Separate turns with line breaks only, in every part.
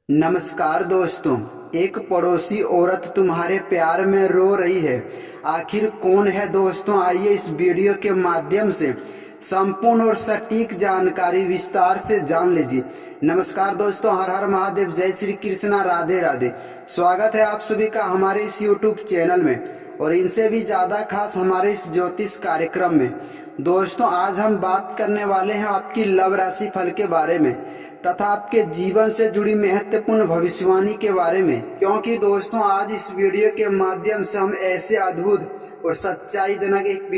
नमस्कार दोस्तों। एक पड़ोसी औरत तुम्हारे प्यार में रो रही है। आखिर कौन है दोस्तों? आइए इस वीडियो के माध्यम से संपूर्ण और सटीक जानकारी विस्तार से जान लीजिए। नमस्कार दोस्तों, हर हर महादेव, जय श्री कृष्णा, राधे राधे। स्वागत है आप सभी का हमारे इस यूट्यूब चैनल में और इनसे भी ज़्यादा खास हमारे इस ज्योतिष कार्यक्रम में। दोस्तों, आज हम बात करने वाले हैं आपकी लव राशि फल के बारे में तथा आपके जीवन से जुड़ी महत्वपूर्ण भविष्यवाणी के बारे में, क्योंकि दोस्तों आज इस वीडियो के माध्यम से हम ऐसे अद्भुत और सच्चाईजनक एक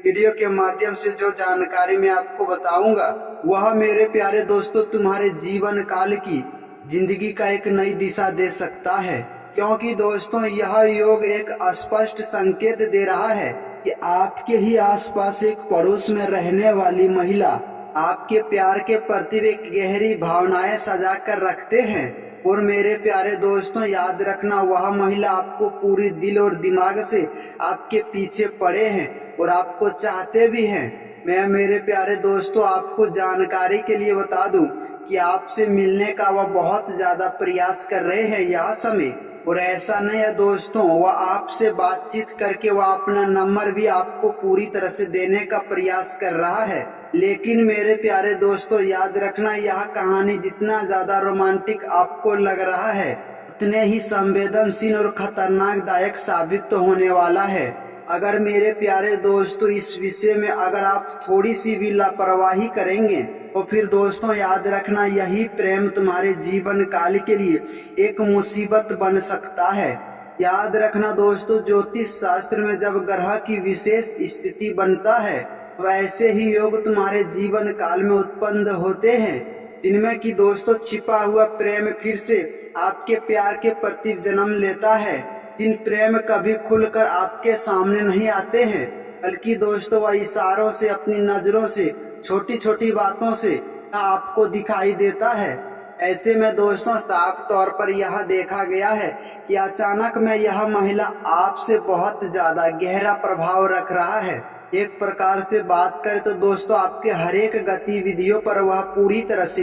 वीडियो के माध्यम से जो जानकारी मैं आपको बताऊंगा वह मेरे प्यारे दोस्तों तुम्हारे जीवन काल की जिंदगी का एक नई दिशा दे सकता है। क्योंकि दोस्तों यह योग एक स्पष्ट संकेत दे रहा है कि आपके ही आसपास एक पड़ोस में रहने वाली महिला आपके प्यार के प्रति एक गहरी भावनाएं सजा कर रखते हैं। और मेरे प्यारे दोस्तों याद रखना, वह महिला आपको पूरी दिल और दिमाग से आपके पीछे पड़े हैं और आपको चाहते भी हैं। मैं मेरे प्यारे दोस्तों आपको जानकारी के लिए बता दूं कि आपसे मिलने का वह बहुत ज्यादा प्रयास कर रहे हैं यह समय। और ऐसा नहीं है दोस्तों, वह आपसे बातचीत करके वह अपना नंबर भी आपको पूरी तरह से देने का प्रयास कर रहा है। लेकिन मेरे प्यारे दोस्तों याद रखना, यह कहानी जितना ज्यादा रोमांटिक आपको लग रहा है उतने ही संवेदनशील और खतरनाक दायक साबित तो होने वाला है। अगर मेरे प्यारे दोस्तों इस विषय में अगर आप थोड़ी सी भी लापरवाही करेंगे तो फिर दोस्तों याद रखना, यही प्रेम तुम्हारे जीवन काल के लिए एक मुसीबत बन सकता है। याद रखना दोस्तों, ज्योतिष शास्त्र में जब ग्रह की विशेष स्थिति बनता है वैसे ही योग तुम्हारे जीवन काल में उत्पन्न होते हैं, जिनमें कि दोस्तों छिपा हुआ प्रेम फिर से आपके प्यार के प्रति जन्म लेता है। जिन प्रेम कभी खुलकर आपके सामने नहीं आते हैं, बल्कि दोस्तों वह इशारों से, अपनी नजरों से, छोटी छोटी बातों से आपको दिखाई देता है। ऐसे में दोस्तों साफ तौर पर यह देखा गया है कि अचानक में यह महिला आपसे बहुत ज्यादा गहरा प्रभाव रख रहा है। एक प्रकार से बात करें तो दोस्तों आपके हर एक गतिविधियों पर वह पूरी तरह से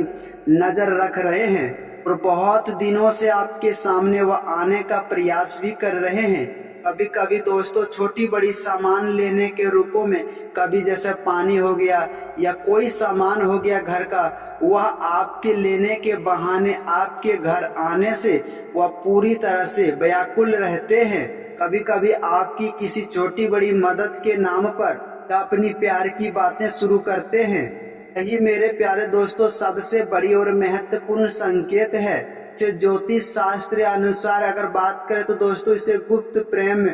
नजर रख रहे हैं और बहुत दिनों से आपके सामने वह आने का प्रयास भी कर रहे हैं। कभी कभी दोस्तों छोटी बड़ी सामान लेने के रूपों में, कभी जैसे पानी हो गया या कोई सामान हो गया घर का, वह आपके लेने के बहाने आपके घर आने से वह पूरी तरह से व्याकुल रहते हैं। कभी कभी आपकी किसी छोटी बड़ी मदद के नाम पर अपनी प्यार की बातें शुरू करते हैं। यही मेरे प्यारे दोस्तों सबसे बड़ी और महत्वपूर्ण संकेत है। ज्योतिष शास्त्र अनुसार अगर बात करें तो दोस्तों इसे गुप्त प्रेम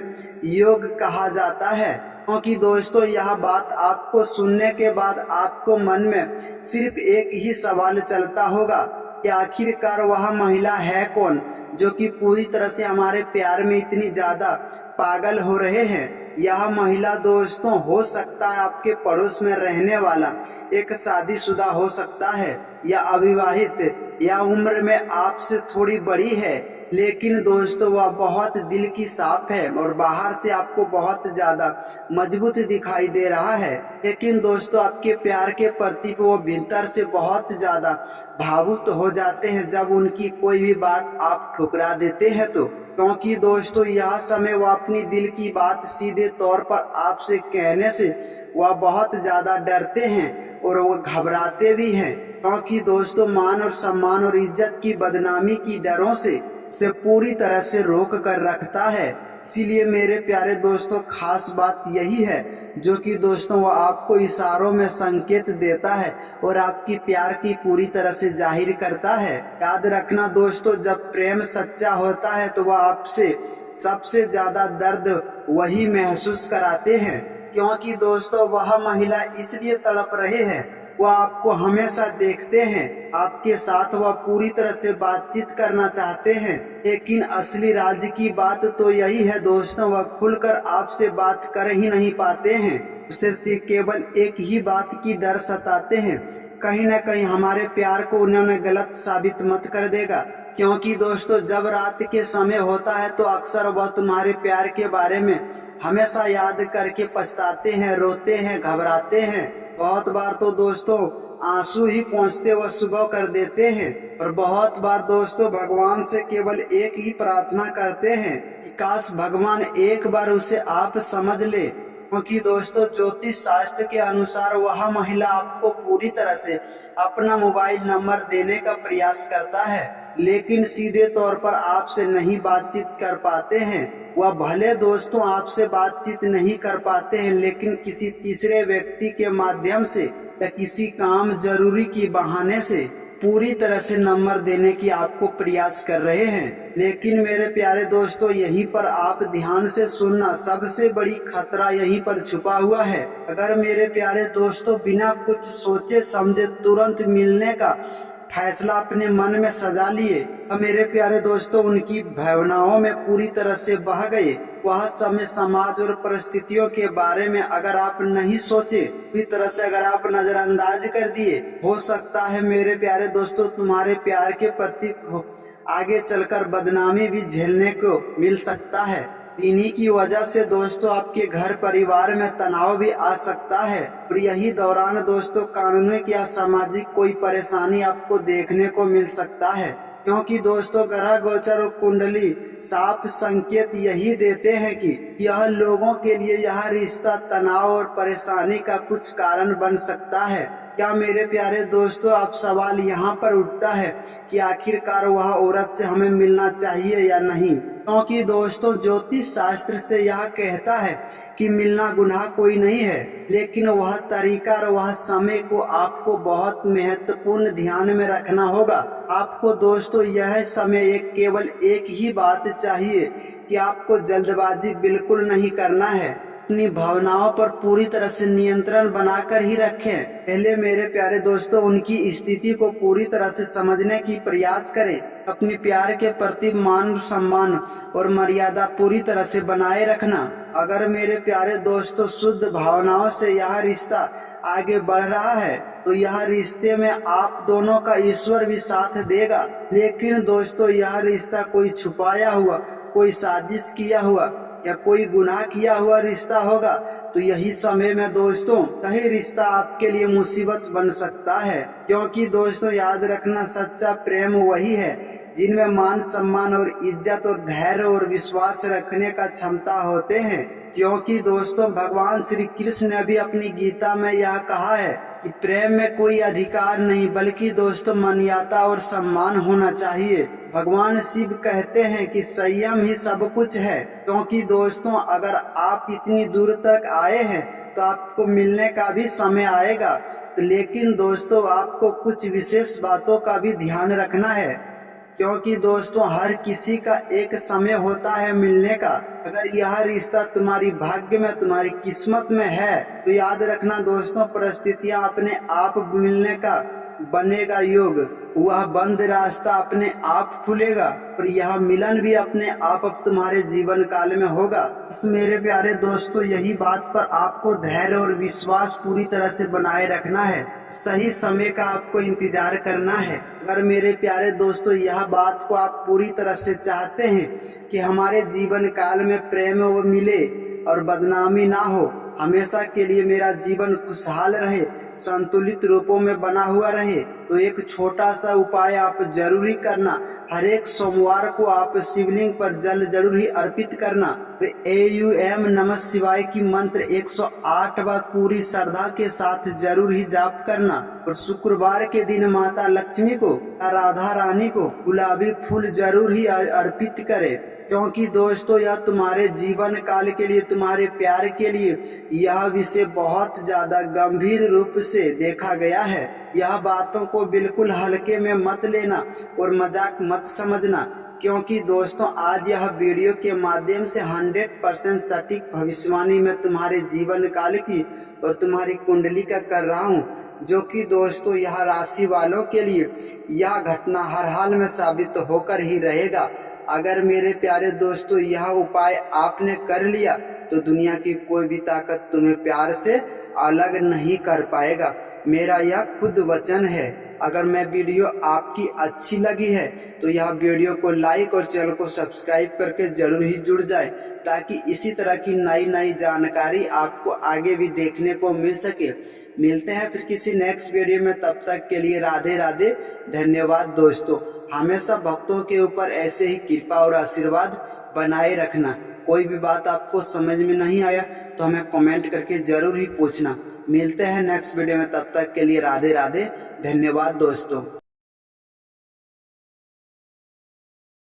योग कहा जाता है। क्योंकि दोस्तों यह बात आपको सुनने के बाद आपको मन में सिर्फ एक ही सवाल चलता होगा कि आखिरकार वह महिला है कौन जो कि पूरी तरह से हमारे प्यार में इतनी ज्यादा पागल हो रहे हैं। यह महिला दोस्तों हो सकता है आपके पड़ोस में रहने वाला एक शादीशुदा हो सकता है या अविवाहित या उम्र में आपसे थोड़ी बड़ी है, लेकिन दोस्तों वह बहुत दिल की साफ है और बाहर से आपको बहुत ज्यादा मजबूत दिखाई दे रहा है। लेकिन दोस्तों आपके प्यार के प्रति वो भीतर से बहुत ज्यादा भावुक हो जाते हैं जब उनकी कोई भी बात आप ठुकरा देते हैं तो। क्योंकि दोस्तों यह समय वह अपनी दिल की बात सीधे तौर पर आपसे कहने से वह बहुत ज्यादा डरते हैं और वो घबराते भी हैं। क्योंकि दोस्तों मान और सम्मान और इज्जत की बदनामी की डरों से पूरी तरह से रोक कर रखता है। इसीलिए मेरे प्यारे दोस्तों खास बात यही है जो कि दोस्तों वह आपको इशारों में संकेत देता है और आपकी प्यार की पूरी तरह से जाहिर करता है। याद रखना दोस्तों, जब प्रेम सच्चा होता है तो वह आपसे सबसे ज्यादा दर्द वही महसूस कराते हैं। क्योंकि दोस्तों वह महिला इसलिए तड़प रहे हैं, वह आपको हमेशा देखते हैं, आपके साथ वह पूरी तरह से बातचीत करना चाहते हैं। लेकिन असली राज की बात तो यही है दोस्तों, वह खुलकर आपसे बात कर ही नहीं पाते हैं। उससे केवल एक ही बात की डर सताते हैं, कहीं न कहीं हमारे प्यार को उन्होंने गलत साबित मत कर देगा। क्योंकि दोस्तों जब रात के समय होता है तो अक्सर वह तुम्हारे प्यार के बारे में हमेशा याद करके पछताते हैं, रोते हैं, घबराते हैं। बहुत बार तो दोस्तों आंसू ही पहुँचते वह सुबह कर देते हैं। और बहुत बार दोस्तों भगवान से केवल एक ही प्रार्थना करते हैं कि काश भगवान एक बार उसे आप समझ ले, क्योंकि दोस्तों ज्योतिष शास्त्र के अनुसार वह महिला आपको पूरी तरह से अपना मोबाइल नंबर देने का प्रयास करता है, लेकिन सीधे तौर पर आपसे नहीं बातचीत कर पाते हैं। वह भले दोस्तों आपसे बातचीत नहीं कर पाते हैं, लेकिन किसी तीसरे व्यक्ति के माध्यम से या किसी काम जरूरी की बहाने से पूरी तरह से नंबर देने की आपको प्रयास कर रहे हैं। लेकिन मेरे प्यारे दोस्तों यहीं पर आप ध्यान से सुनना, सबसे बड़ी खतरा यहीं पर छुपा हुआ है। अगर मेरे प्यारे दोस्तों बिना कुछ सोचे समझे तुरंत मिलने का फैसला अपने मन में सजा लिए और मेरे प्यारे दोस्तों उनकी भावनाओं में पूरी तरह से बह गए, वह समय समाज और परिस्थितियों के बारे में अगर आप नहीं सोचे, पूरी तरह से अगर आप नजरअंदाज कर दिए, हो सकता है मेरे प्यारे दोस्तों तुम्हारे प्यार के प्रति आगे चलकर बदनामी भी झेलने को मिल सकता है। इन्हीं की वजह से दोस्तों आपके घर परिवार में तनाव भी आ सकता है और यही दौरान दोस्तों कानूनी या सामाजिक कोई परेशानी आपको देखने को मिल सकता है, क्योंकि दोस्तों ग्रह गोचर और कुंडली साफ संकेत यही देते हैं कि यह लोगों के लिए यह रिश्ता तनाव और परेशानी का कुछ कारण बन सकता है। क्या मेरे प्यारे दोस्तों अब सवाल यहाँ पर उठता है कि आखिरकार वह औरत से हमें मिलना चाहिए या नहीं, क्योंकि दोस्तों ज्योतिष शास्त्र से यह कहता है कि मिलना गुनाह कोई नहीं है, लेकिन वह तरीका और वह समय को आपको बहुत महत्वपूर्ण ध्यान में रखना होगा। आपको दोस्तों यह समय केवल एक ही बात चाहिए कि आपको जल्दबाजी बिल्कुल नहीं करना है, अपनी भावनाओं पर पूरी तरह से नियंत्रण बनाकर ही रखें। पहले मेरे प्यारे दोस्तों उनकी स्थिति को पूरी तरह से समझने की प्रयास करें। अपने प्यार के प्रति मान सम्मान और मर्यादा पूरी तरह से बनाए रखना। अगर मेरे प्यारे दोस्तों शुद्ध भावनाओं से यह रिश्ता आगे बढ़ रहा है तो यह रिश्ते में आप दोनों का ईश्वर भी साथ देगा। लेकिन दोस्तों यह रिश्ता कोई छुपाया हुआ, कोई साजिश किया हुआ या कोई गुनाह किया हुआ रिश्ता होगा तो यही समय में दोस्तों कहीं रिश्ता आपके लिए मुसीबत बन सकता है, क्योंकि दोस्तों याद रखना सच्चा प्रेम वही है जिनमें मान सम्मान और इज्जत और धैर्य और विश्वास रखने का क्षमता होते हैं। क्योंकि दोस्तों भगवान श्री कृष्ण ने भी अपनी गीता में यह कहा है कि प्रेम में कोई अधिकार नहीं बल्कि दोस्तों मान्यता और सम्मान होना चाहिए। भगवान शिव कहते हैं कि संयम ही सब कुछ है, क्योंकि दोस्तों अगर आप इतनी दूर तक आए हैं तो आपको मिलने का भी समय आएगा। लेकिन दोस्तों आपको कुछ विशेष बातों का भी ध्यान रखना है, क्योंकि दोस्तों हर किसी का एक समय होता है मिलने का। अगर यह रिश्ता तुम्हारी भाग्य में, तुम्हारी किस्मत में है तो याद रखना दोस्तों परिस्थितियां अपने आप मिलने का बनेगा योग, वह बंद रास्ता अपने आप खुलेगा और यह मिलन भी अपने आप अब तुम्हारे जीवन काल में होगा। मेरे प्यारे दोस्तों यही बात पर आपको धैर्य और विश्वास पूरी तरह से बनाए रखना है, सही समय का आपको इंतजार करना है। अगर मेरे प्यारे दोस्तों यह बात को आप पूरी तरह से चाहते हैं कि हमारे जीवन काल में प्रेम वो मिले और बदनामी ना हो, हमेशा के लिए मेरा जीवन खुशहाल रहे, संतुलित रूपों में बना हुआ रहे, तो एक छोटा सा उपाय आप जरूरी करना। हर एक सोमवार को आप शिवलिंग पर जल जरूर ही अर्पित करना। AUM नमः शिवाय की मंत्र 108 बार पूरी श्रद्धा के साथ जरूर ही जाप करना। और शुक्रवार के दिन माता लक्ष्मी को, राधा रानी को गुलाबी फूल जरूर ही अर्पित करें, क्योंकि दोस्तों यह तुम्हारे जीवन काल के लिए, तुम्हारे प्यार के लिए यह विषय बहुत ज्यादा गंभीर रूप से देखा गया है। यह बातों को बिल्कुल हल्के में मत लेना और मजाक मत समझना, क्योंकि दोस्तों आज यह वीडियो के माध्यम से 100% सटीक भविष्यवाणी में तुम्हारे जीवन काल की और तुम्हारी कुंडली का कर रहा हूँ, जो कि दोस्तों यह राशि वालों के लिए यह घटना हर हाल में साबित होकर ही रहेगा। अगर मेरे प्यारे दोस्तों यह उपाय आपने कर लिया तो दुनिया की कोई भी ताकत तुम्हें प्यार से अलग नहीं कर पाएगा, मेरा यह खुद वचन है। अगर मैं वीडियो आपकी अच्छी लगी है तो यह वीडियो को लाइक और चैनल को सब्सक्राइब करके जरूर ही जुड़ जाए, ताकि इसी तरह की नई नई जानकारी आपको आगे भी देखने को मिल सके। मिलते हैं फिर किसी नेक्स्ट वीडियो में, तब तक के लिए राधे राधे। धन्यवाद दोस्तों। हमेशा भक्तों के ऊपर ऐसे ही कृपा और आशीर्वाद बनाए रखना। कोई भी बात आपको समझ में नहीं आया तो हमें कमेंट करके जरूर ही पूछना। मिलते हैं नेक्स्ट वीडियो में, तब तक के लिए राधे राधे। धन्यवाद दोस्तों।